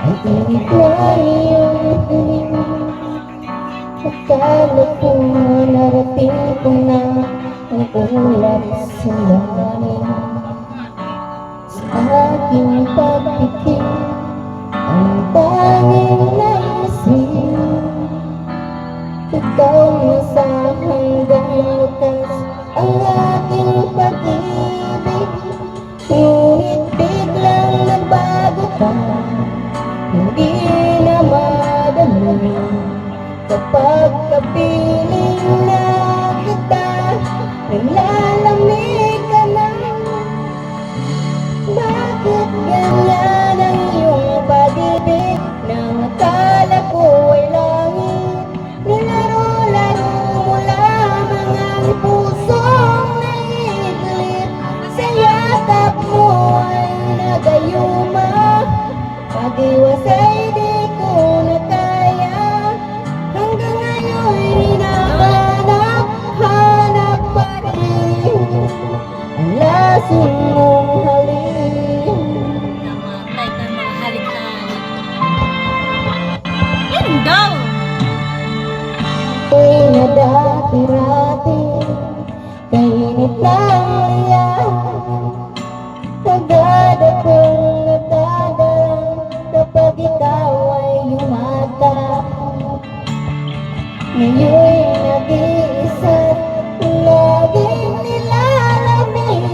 Ang init na iyong dilim, akala ko narating ko na ang ulap sa langit. Sa aking pagtikim, ang tanging naisip, ikaw na sa hanggang wakas ang aking pag-ibig. Ngunit biglang nagbago ka, hindi na madali. Kapag kapiling na kita, naglalamig ka na. Bakit ganyan ang iyong pag-ibig? Nang akala ko ay langit, nilaro-laro mo lamang ang pusong naiglip. Sa yakap mo ay nagayuma, pag-iwas ay di ko na kaya. Hanggang ngayon hinahanap pa rin ang lason mong halik. Namatay ka mga halik-halik. Yan daw! Ay na dati-rati, kainit ng liyan, pagdadakong natadalang kapag ikaw ay yumatap. Ngayon'y nag-iisa't laging nilalamig,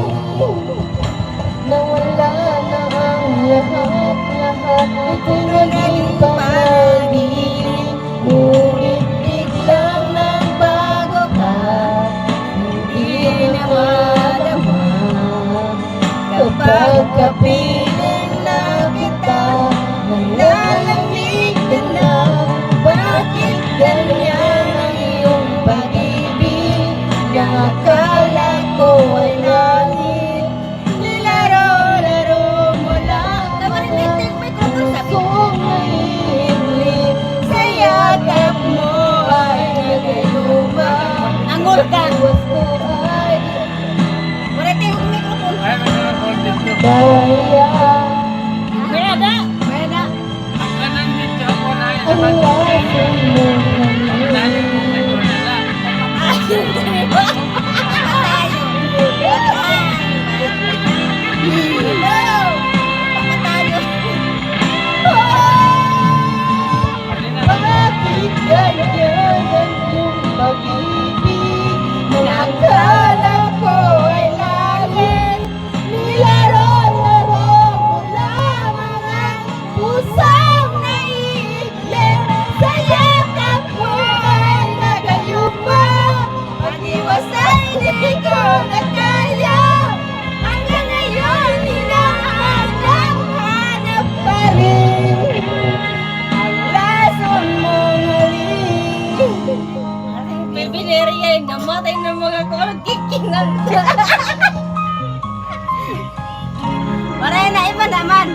nawala na ang lahat-lahat, ito'y naging panaginip. Ngunit biglang nagbago ka, hindi na madama. Kapag kapiling na kita, nalalamig ka na. Bakit ganyan ang iyong pag-ibig? Nang akala ko ay langit, nilaro-laro mo lang ang pusong naiinip. Sa yakap mo ay nagayuma, Angol ka! pag-iwas ko ay Murete yung mikrofon. kaya. Mayada! Mayada! Ang lason mong halik. Ayun, dami ba? Patayo! Hello! Patayo! Bakit ganyan ang iyong pag-ibig? Nang akala ko ay langit, nilaro-laro mo lamang ang pusong naiiglit. Sa yakap mo ay nagayuma, pag-iwas ay di ko na kaya. Hanggang ngayon hinahanap pa rin ang lason mong halik. Baby Leria, namatay ng mga korang kikingan. Maray na iba naman.